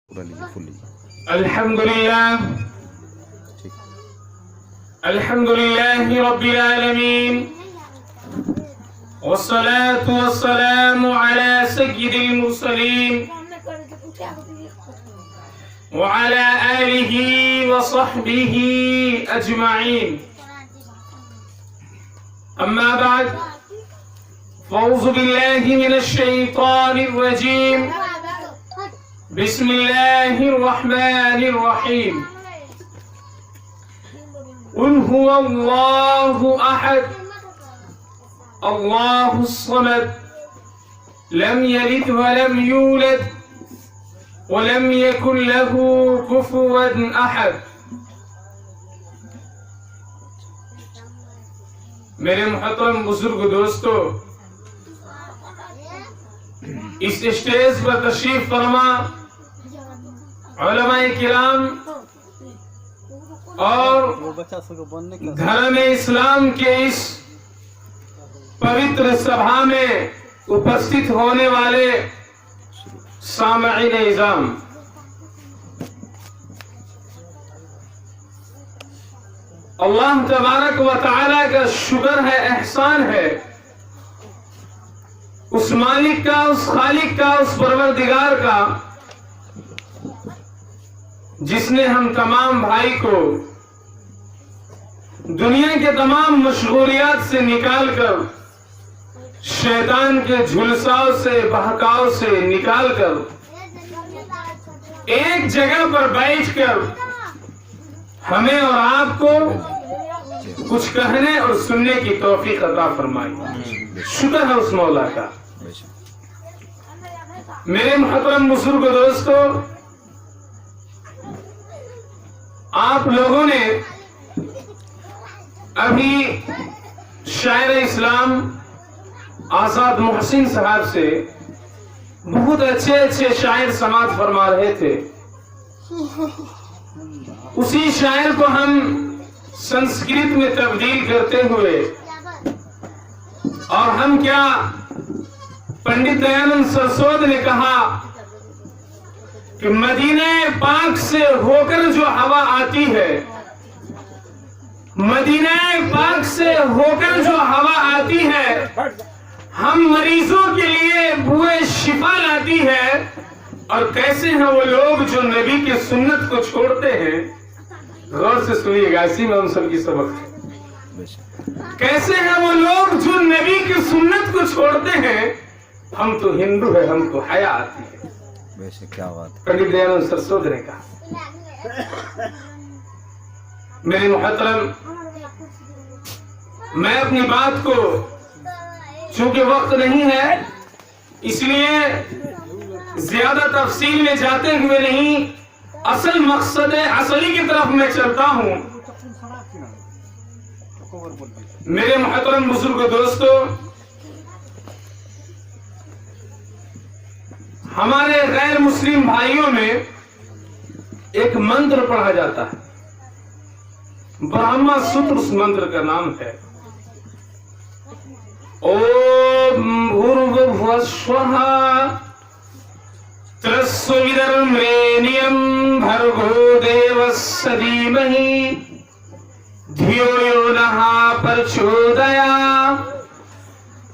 अल्हम्दुलिल्लाह रब्बिल आलमीन वस्सलातु वस्सलामु अला सय्यिदिल मुरसलीन व अला आलिहि व सहबिहि अजमाइन। अम्मा बाद फ़अऊज़ु बिल्लाहि मिनश शैतानिर रजीम। बिस्मिल्लाहिर रहमानिर रहीम। क़ुल हुवल्लाहु अहद अल्लाहुस समद लम यलिद व लम यूलद व लम यकुन लहू कुफुवन अहद। मेरे मुहतरम बुजुर्ग दोस्तों, इस स्टेज पर तशरीफ फरमा उलमाए किराम और धर्म इस्लाम के इस पवित्र सभा में उपस्थित होने वाले सामईन इज़ाम, अल्लाह तबारक व तआला का शुक्र है, एहसान है उस मालिक का, उस खालिक का, उस परवरदिगार का, जिसने हम तमाम भाई को दुनिया के तमाम मशगूलियात से निकालकर, शैतान के झुलसाव से, बहकाव से निकालकर एक जगह पर बैठकर हमें और आपको कुछ कहने और सुनने की तौफीक अता फरमाई। शुक्र है उस मौला का। मेरे मुहतरम बुजुर्ग दोस्तों, आप लोगों ने अभी शायर इस्लाम आजाद मोहसिन साहब से बहुत अच्छे अच्छे शायर समात फरमा रहे थे। उसी शायर को हम संस्कृत में तब्दील करते हुए, और हम क्या, पंडित दयानंद सरस्वत ने कहा कि मदीने पाक से होकर जो हवा आती है, मदीने पाक से होकर जो हवा आती है, हम मरीजों के लिए बुए शिफा लाती है। और कैसे हैं वो लोग जो नबी की सुन्नत को छोड़ते हैं। गौर से सुनिएगा, इसी में हम सबकी सबक है। कैसे हैं वो लोग जो नबी की सुन्नत को छोड़ते हैं। हम तो हिंदू है, हमको हया आती है। क्या बात, पंडित दयानंद सरस्वत ने कहा। मेरे मुहतरम, मैं अपनी बात को, चूंकि वक्त नहीं है, इसलिए ज्यादा तफसील में जाते हुए नहीं, असल मकसद असली की तरफ मैं चलता हूं। मेरे मुहतरम बुजुर्ग दोस्तों, हमारे गैर मुस्लिम भाइयों में एक मंत्र पढ़ा जाता है, ब्रह्मा सूत्र। उस मंत्र का नाम है ओम भूर्भुवः स्वः तस्सवितर्वरेण्यं भर्गो देवस्य धीमहि धियो यो नः प्रचोदयात्।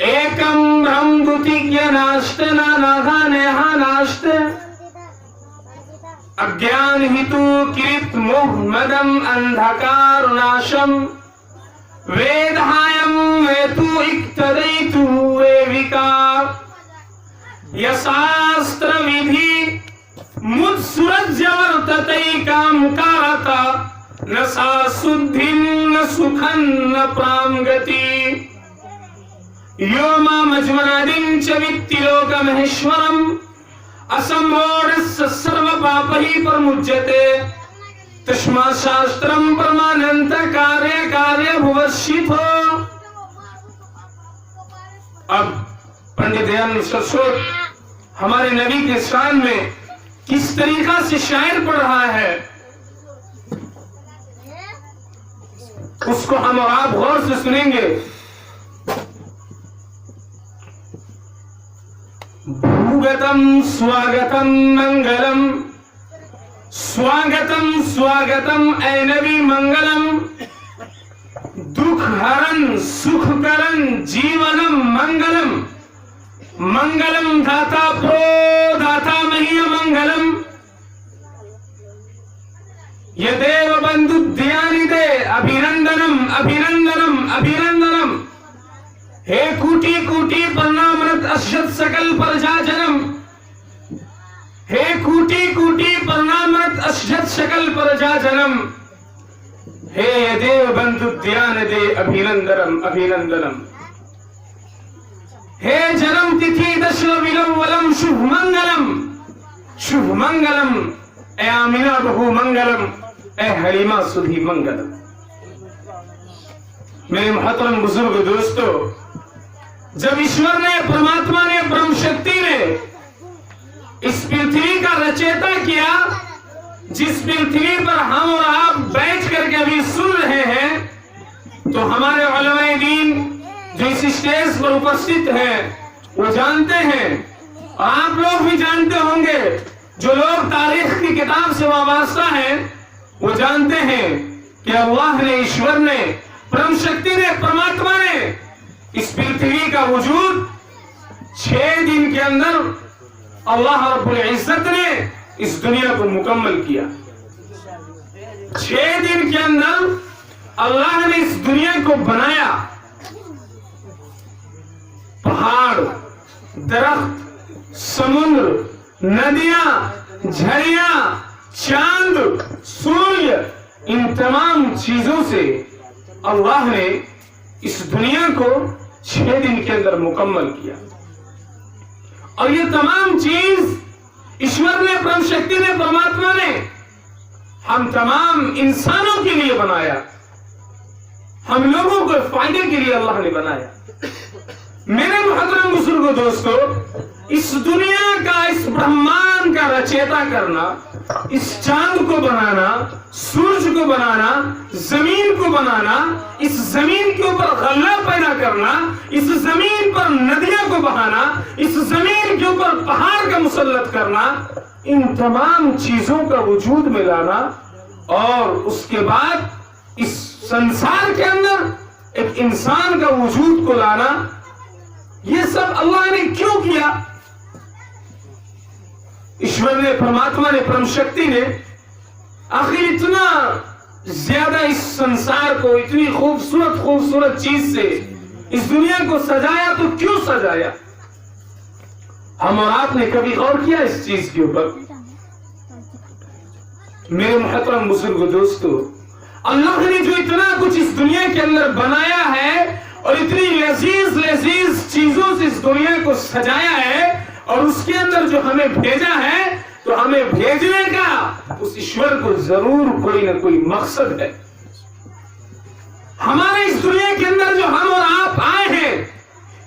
एकं ब्रह्म द्वितीयनास्ति नानास्ति अज्ञान हितु कृत मोह मदम अंधकारनाशम वेदायम वेतु इक्तदैतु वेविका यशास्त्र विधि मुत्सुरज्यवर्ततैकां कारता न सा शुद्धिं न सुखं न प्रांगति यो मामज्मनादिं च वित्ति लोकमहेश्वरम् असम्मोढस्य सर्व पापैः प्रमुच्यते तस्मात् शास्त्रं परमानन्त कार्य भुवस्सितो। अब पंडित दयानंद सरस्वत हमारे नबी के शान में किस तरीका से शायर पढ़ रहा है, उसको हम और आप गौर से सुनेंगे। भूगतम स्वागतम मंगलम स्वागतम स्वागतम ऐ नबी मंगलम, दुख हरन सुख करन जीवनम मंगलम, मंगलम दाता प्रो दाता मह्य मंगलम, यदेव बंधु ध्यानिदे अभिनंदनम अभिनंदनम अभिनंदनम। हे कूटी कूटी प्रणामरत अश्वत सकल प्रजाजनम, हे कूटी कूटी प्रणामरत अश्वत सकल प्रजाजनम, हे यदेव बंधु ध्यानिदे अभिनंदनम अभिनंदनम। हे जन्म तिथि दशम विलम शुभ मंगलम, शुभ मंगलम ए आमिना बहु मंगलम, ए हलीमा सुधी मंगलम। मेरे मोहतरम बुजुर्ग दोस्तों, जब ईश्वर ने, परमात्मा ने, ब्रह्म शक्ति ने इस पृथ्वी का रचयिता किया, जिस पृथ्वी पर हम और आप बैठ करके अभी सुन रहे हैं, तो हमारे उलमाए दीन जो इस स्टेज पर उपस्थित हैं वो जानते हैं, आप लोग भी जानते होंगे, जो लोग तारीख की किताब से वाबस्ता हैं वो जानते हैं कि अल्लाह ने, ईश्वर ने, परम शक्ति ने, परमात्मा ने इस पृथ्वी का वजूद 6 दिन के अंदर अल्लाह रब्बुल इज्जत ने इस दुनिया को मुकम्मल किया। 6 दिन के अंदर अल्लाह ने इस दुनिया को बनाया। पहाड़, दरख्त, समुद्र, नदियां, झरियां, चांद, सूर्य, इन तमाम चीजों से अल्लाह ने इस दुनिया को 6 दिन के अंदर मुकम्मल किया। और ये तमाम चीज ईश्वर ने, परम शक्ति ने, परमात्मा ने हम तमाम इंसानों के लिए बनाया, हम लोगों के फायदे के लिए अल्लाह ने बनाया। मेरे मुहतरम बुजुर्गों दोस्तों, इस दुनिया का, इस ब्रह्मांड का रचयिता करना, इस चांद को बनाना, सूरज को बनाना, जमीन को बनाना, इस जमीन के ऊपर गल्ला पैदा करना, इस जमीन पर नदियां को बहाना, इस जमीन के ऊपर पहाड़ का मुसल्लत करना, इन तमाम चीजों का वजूद में लाना और उसके बाद इस संसार के अंदर एक इंसान का वजूद को लाना, ये सब अल्लाह ने क्यों किया? ईश्वर ने, परमात्मा ने, परम शक्ति ने आखिर इतना ज्यादा इस संसार को इतनी खूबसूरत खूबसूरत चीज से इस दुनिया को सजाया, तो क्यों सजाया? हम और आपने कभी गौर किया इस चीज के ऊपर? मेरे मुहतरम बुजुर्ग दोस्तों, अल्लाह ने जो इतना कुछ इस दुनिया के अंदर बनाया है और इतनी लजीज लजीज चीजों से इस दुनिया को सजाया है, और उसके अंदर जो हमें भेजा है, तो हमें भेजने का उस ईश्वर को जरूर कोई ना कोई मकसद है। हमारे इस दुनिया के अंदर जो हम और आप आए हैं,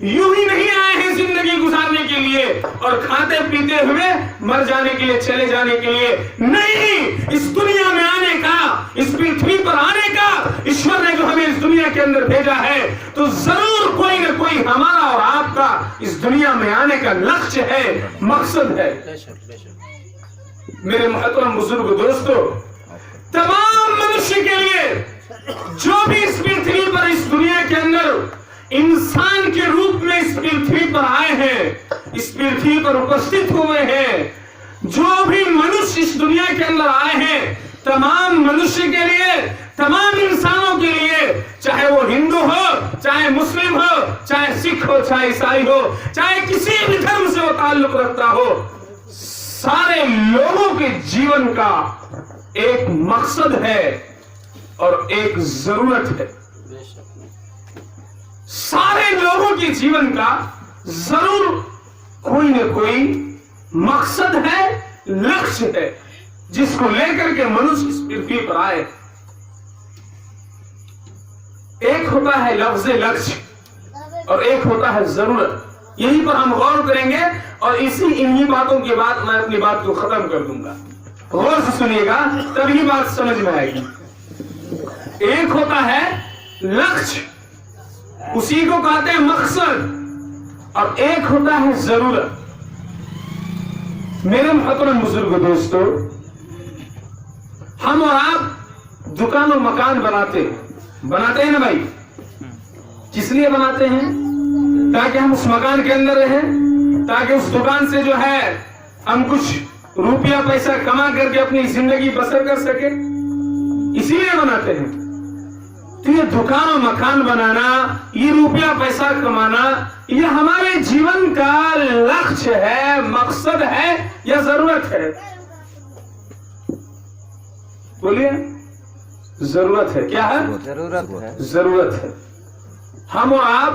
यूं ही नहीं आए हैं जिंदगी गुजारने के लिए और खाते पीते हुए मर जाने के लिए, चले जाने के लिए नहीं। इस दुनिया में आने का, इस पृथ्वी पर आने का ईश्वर ने जो हमें इस दुनिया के अंदर भेजा है, तो जरूर कोई ना कोई हमारा और आपका इस दुनिया में आने का लक्ष्य है, मकसद है। मेरे मुहतरम बुजुर्ग दोस्तों, तमाम मनुष्य के लिए जो भी इस पृथ्वी पर, इस दुनिया के अंदर इंसान के रूप में इस पृथ्वी पर आए हैं, इस पृथ्वी पर उपस्थित हुए हैं, जो भी मनुष्य इस दुनिया के अंदर आए हैं, तमाम मनुष्य के लिए, तमाम इंसानों के लिए, चाहे वो हिंदू हो, चाहे मुस्लिम हो, चाहे सिख हो, चाहे ईसाई हो, चाहे किसी भी धर्म से वो ताल्लुक रखता हो, सारे लोगों के जीवन का एक मकसद है और एक जरूरत है। सारे लोगों के जीवन का जरूर कोई न कोई मकसद है, लक्ष्य है, जिसको लेकर के मनुष्य इस पृथ्वी पर आए। एक होता है लफ्ज़ लक्ष्य और एक होता है जरूरत। यहीं पर हम गौर करेंगे और इन्हीं बातों के बाद मैं अपनी बात को खत्म कर दूंगा। गौर से सुनिएगा, तभी बात समझ में आएगी। एक होता है लक्ष्य, उसी को कहते हैं मकसद, और एक होता है जरूरत। मेरे मुहतरम बुजुर्ग दोस्तों, हम और आप दुकान और मकान बनाते हैं ना भाई? किस लिए बनाते हैं? ताकि हम उस मकान के अंदर रहें, ताकि उस दुकान से जो है हम कुछ रुपया पैसा कमा करके अपनी जिंदगी बसर कर सके, इसीलिए बनाते हैं। तो ये दुकान और मकान बनाना, ये रुपया पैसा कमाना, ये हमारे जीवन का लक्ष्य है, मकसद है या जरूरत है? बोलिए, जरूरत है। क्या है? जरूरत है। हम और आप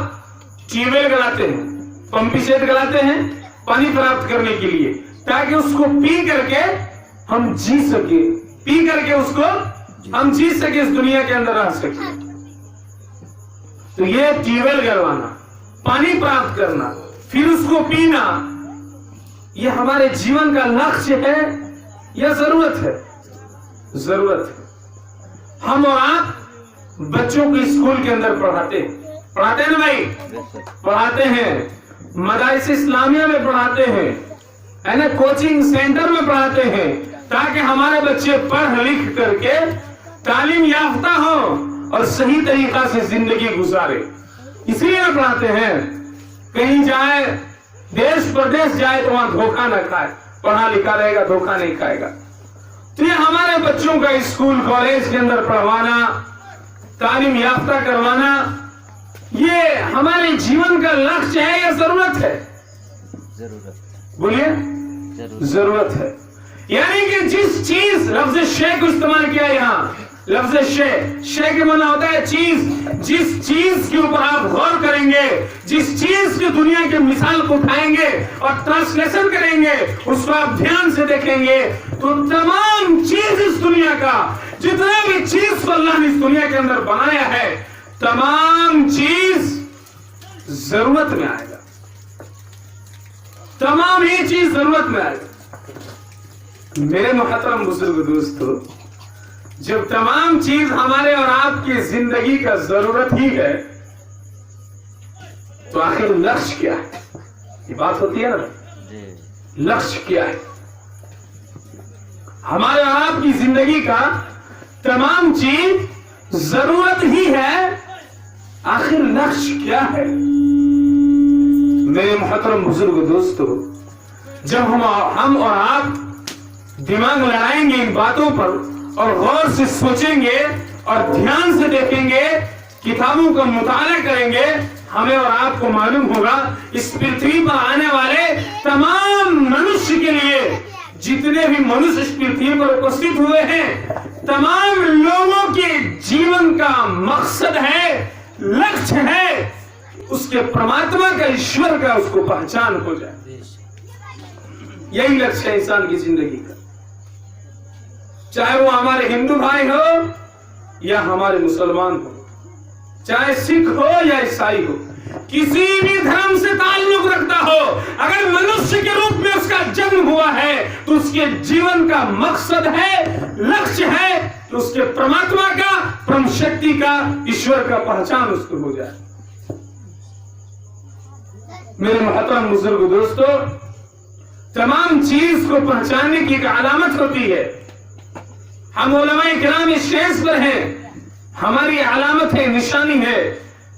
ट्यूबवेल गलाते हैं, पंपी सेट गलाते हैं पानी प्राप्त करने के लिए, ताकि उसको पी करके हम जी सके, पी करके उसको हम जी सके, इस दुनिया के अंदर रह सके। तो ये ट्यूबवेल गलवाना, पानी प्राप्त करना, फिर उसको पीना, ये हमारे जीवन का लक्ष्य है या जरूरत है? जरूरत है। हम और आप बच्चों को स्कूल के अंदर पढ़ाते हैं ना भाई? पढ़ाते हैं, मदारिस इस्लामिया में पढ़ाते हैं, है ना, कोचिंग सेंटर में पढ़ाते हैं, ताकि हमारे बच्चे पढ़ लिख करके तालीम याफ्ता हो और सही तरीका से जिंदगी गुजारे। इसीलिए पढ़ाते हैं। कहीं जाए, देश प्रदेश जाए तो वहां धोखा न खाए, पढ़ा लिखा रहेगा, धोखा नहीं खाएगा। तो ये हमारे बच्चों का स्कूल कॉलेज के अंदर पढ़वाना, तालीम याफ्ता करवाना, ये हमारे जीवन का लक्ष्य है या जरूरत है? जरूरत। बोलिए, जरूरत है। यानी कि जिस चीज, लफ्ज शे को इस्तेमाल किया यहाँ, लफ्ज शे के माना होता है चीज। जिस चीज के ऊपर आप गौर करेंगे, जिस चीज की दुनिया के मिसाल को उठाएंगे और ट्रांसलेशन करेंगे, उसको आप ध्यान से देखेंगे, तो तमाम चीज इस दुनिया का, जितना भी चीज को अल्लाह ने इस दुनिया के अंदर बनाया है, तमाम चीज जरूरत में आएगा। तमाम ये चीज जरूरत में आएगा। मेरे मुहतरम बुजुर्ग दोस्तों, जब तमाम चीज हमारे और आपकी जिंदगी का जरूरत ही है, तो आखिर लक्ष्य क्या है? ये बात होती है ना, लक्ष्य क्या है? हमारे और आपकी जिंदगी का तमाम चीज जरूरत ही है, आखिर लक्ष्य क्या है? मेरे मुहतरम बुजुर्ग दोस्तों, जब हम और आप दिमाग लड़ाएंगे इन बातों पर और गौर से सोचेंगे और ध्यान से देखेंगे, किताबों का मुताला करेंगे, हमें और आपको मालूम होगा इस पृथ्वी पर आने वाले तमाम मनुष्य के लिए, जितने भी मनुष्य इस पृथ्वी पर उपस्थित हुए हैं, तमाम लोगों के जीवन का मकसद है, लक्ष्य है, उसके परमात्मा का, ईश्वर का, उसको पहचान हो जाए। यही लक्ष्य है इंसान की जिंदगी का। चाहे वो हमारे हिंदू भाई हो या हमारे मुसलमान हो, चाहे सिख हो या ईसाई हो, किसी भी धर्म से ताल्लुक रखता हो, अगर मनुष्य के रूप में उसका जन्म हुआ है, तो उसके जीवन का मकसद है, लक्ष्य है, तो उसके परमात्मा का, परम शक्ति का, ईश्वर का पहचान उसको हो जाए। मेरे महतरम बुजुर्ग दोस्तों, तमाम चीज को पहचानने की एक अलामत होती है। हम उलमाए किराम इस स्टेज पर हैं, हमारी अलामत है, निशानी है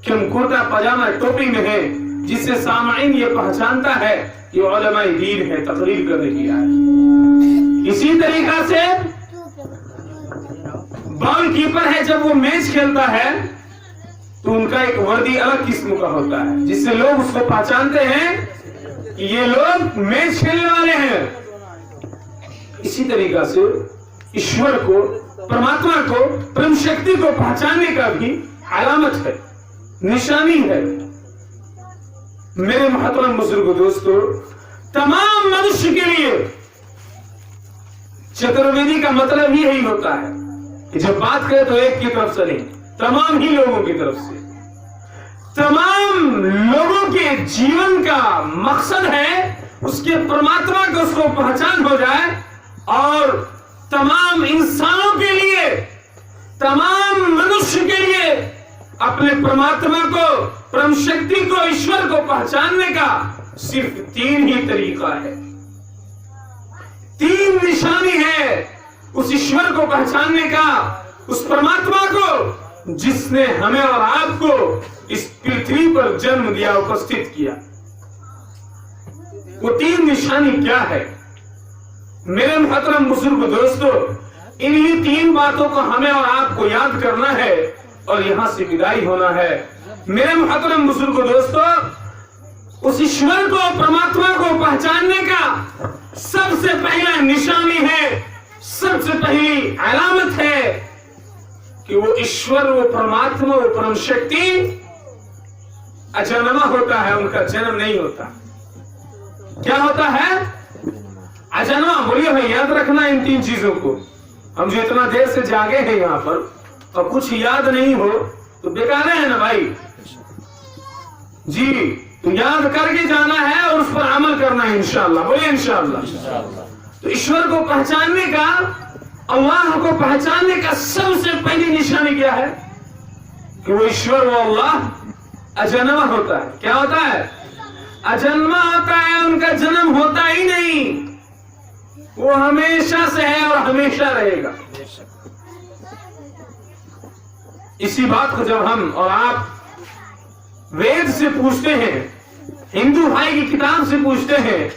कि हम कुर्ता पजामा टोपी में हैं, जिससे सामाइन ये पहचानता है कि उलमाए दीन है, तकरीर करने की आए। इसी तरीका से बॉल कीपर है, जब वो मैच खेलता है तो उनका एक वर्दी अलग किस्म का होता है, जिससे लोग उसको पहचानते हैं कि ये लोग मैच खेलने वाले हैं। इसी तरीका से ईश्वर को, परमात्मा को, परम शक्ति को पहचानने का भी अलामत है, निशानी है। मेरे महतरम बुजुर्ग दोस्तों, तमाम मनुष्य के लिए चतुर्वेदी का मतलब ही यही होता है कि जब बात करें तो एक की तरफ से नहीं, तमाम ही लोगों की तरफ से। तमाम लोगों के जीवन का मकसद है उसके परमात्मा को, उसको पहचान हो जाए, और तमाम इंसानों के लिए, तमाम मनुष्य के लिए अपने परमात्मा को, परम शक्ति को, ईश्वर को पहचानने का सिर्फ 3 ही तरीका है, 3 निशानी है। उस ईश्वर को पहचानने का, उस परमात्मा को जिसने हमें और आपको इस पृथ्वी पर जन्म दिया, उपस्थित किया। वो 3 निशानी क्या है मेरे मोहतरम बुजुर्ग दोस्तों? इन्हीं 3 बातों को हमें और आपको याद करना है और यहां से विदाई होना है। मेरे मोहतरम बुजुर्ग दोस्तों, उस ईश्वर को, परमात्मा को पहचानने का सबसे पहला निशानी है, सबसे पहली अलामत है कि वो ईश्वर, वो परमात्मा, वो परम शक्ति अजन्मा होता है, उनका जन्म नहीं होता। क्या होता है? अजन्मा। बोलिए भाई, याद रखना इन 3 चीजों को। हम जो इतना देर से जागे हैं यहाँ पर और कुछ याद नहीं हो तो बेकार है ना भाई जी। तो याद करके जाना है और उस पर अमल करना है इंशाअल्लाह। बोलिए इंशाअल्लाह। तो ईश्वर को पहचानने का, अल्लाह को पहचानने का सबसे पहली निशानी क्या है? कि वो ईश्वर, वो अल्लाह अजन्मा होता है। क्या होता है? अजन्मा होता है, उनका जन्म होता ही नहीं, वो हमेशा से है और हमेशा रहेगा। इसी बात को जब हम और आप वेद से पूछते हैं, हिंदू भाई की किताब से पूछते हैं,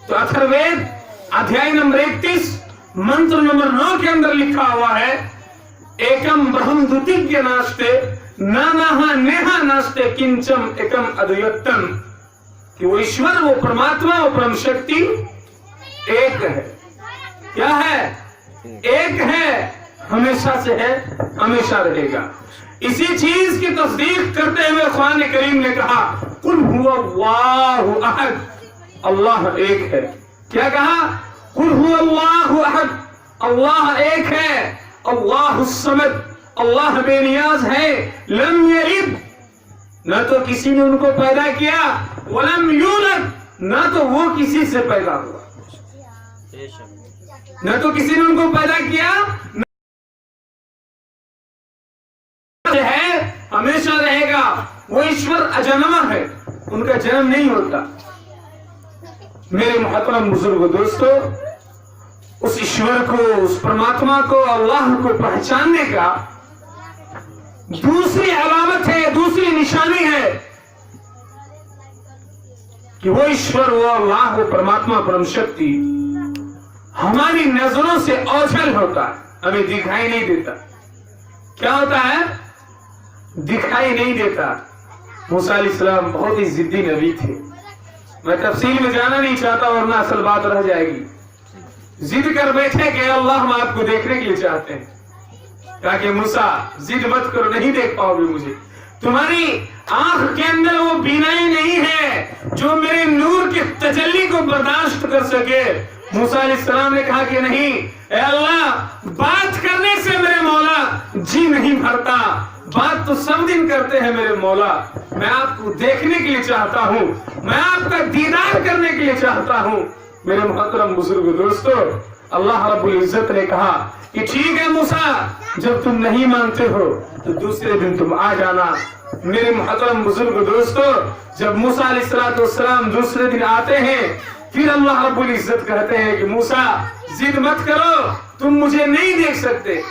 तो अथर्ववेद अध्याय नंबर 31 मंत्र नंबर 9 के अंदर लिखा हुआ है, एकम ब्रह्म द्वितीय नास्ते नाना नेहा नास्ते किंचम एकम अद्वैतम। कि वो ईश्वर, वो परमात्मा, वो परम शक्ति एक है। क्या है? एक है, हमेशा से है, हमेशा रहेगा। इसी चीज की तस्दीक करते हुए कुरान करीम ने कहा, कुल हुवल्लाहु अहद, अल्लाह एक है। क्या कहा? कुल हुवल्लाहु अहद, अल्लाह एक है। अल्लाहुस समद, अल्लाह बेनियाज है। लम यलिद, न तो किसी ने उनको पैदा किया, वलम यूलद, न तो वो किसी से पैदा हुआ। न तो किसी ने उनको पैदा किया, है, हमेशा रहेगा। वो ईश्वर अजन्मा है, उनका जन्म नहीं होता। मेरे मोहतरम बुजुर्ग दोस्तों, उस ईश्वर को, उस परमात्मा को, अल्लाह को पहचानने का दूसरी अलामत है, दूसरी निशानी है कि वो ईश्वर, वो अल्लाह, वो परमात्मा, परम शक्ति हमारी नजरों से ओझल होता है, हमें दिखाई नहीं देता। क्या होता है? दिखाई नहीं देता। मूसा अलैहिस्सलाम बहुत ही जिद्दी नबी थे। मैं तफसील में जाना नहीं चाहता वरना असल बात रह जाएगी। जिद कर बैठे कि अल्लाह हम आपको देखने के लिए चाहते हैं। कहा कि मूसा जिद मत करो, नहीं देख पाओगे मुझे, तुम्हारी आंख के अंदर वो बीनाई नहीं है जो मेरे नूर के तजल्ली को बर्दाश्त कर सके। मूसा अलैहिस्सलाम ने कहा कि नहीं, ए अल्लाह, बात करने से मेरे मौला जी नहीं भरता, बात तो सब दिन करते हैं मेरे मौला। मैं आपको देखने के लिए चाहता हूँ, मैं आपका दीदार करने के लिए चाहता हूँ। मेरे मोहतरम बुजुर्ग दोस्तों, अल्लाह रब्बुल इज्जत ने कहा कि ठीक है मूसा, जब तुम नहीं मानते हो तो दूसरे दिन तुम आ जाना। मेरे मोहतरम बुजुर्ग दोस्तों, जब मूसा अलैहिस्सलाम दूसरे दिन आते हैं, फिर अल्लाह रब्बुल इज्जत कहते हैं कि मूसा जिद मत करो, तुम मुझे नहीं देख सकते।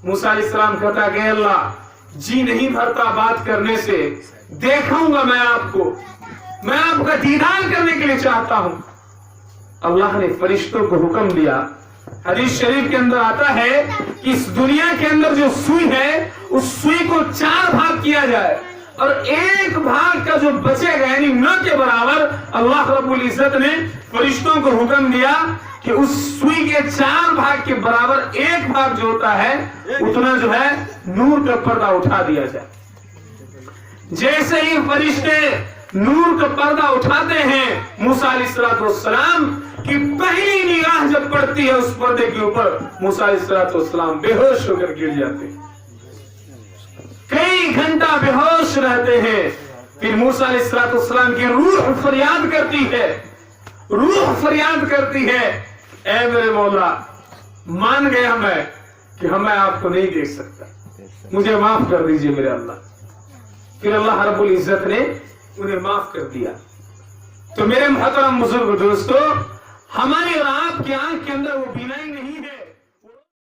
मूसा अलैहिस्सलाम कहता कि अल्लाह, जी नहीं भरता बात करने से, देखूंगा मैं आपको, मैं आपका दीदार करने के लिए चाहता हूं। अल्लाह ने फरिश्तों को हुक्म दिया, हदीस शरीफ के अंदर आता है कि इस दुनिया के अंदर जो सुई है, उस सुई को 4 भाग किया जाए और 1 भाग का जो बचेगा, यानी न के बराबर, अल्लाह रब्बुल इज्जत ने फरिश्तों को हुक्म दिया कि उस सुई के 4 भाग के बराबर 1 भाग जो होता है, उतना जो है नूर का पर्दा उठा दिया जाए। जैसे ही फरिश्ते नूर का पर्दा उठाते हैं, मूसा अलैहिस्सलाम की पहली निगाह जब पड़ती है उस पर्दे के ऊपर, मूसा अलैहिस्सलाम बेहोश होकर गिर जाते हैं। कई घंटा बेहोश रहते हैं। फिर मूसा अलैहिस्सलाम की रूह फरियाद करती है, रूह फरियाद करती है, ऐ मेरे मौला, मान गया मैं कि मैं आपको नहीं देख सकता, मुझे माफ कर दीजिए मेरे अल्लाह। फिर अल्लाह रब्बुल इज्जत ने उन्हें माफ कर दिया। तो मेरे मोहतरम बुजुर्ग दोस्तों, हमारी और आपकी आंख के अंदर वो बीनाई नहीं है।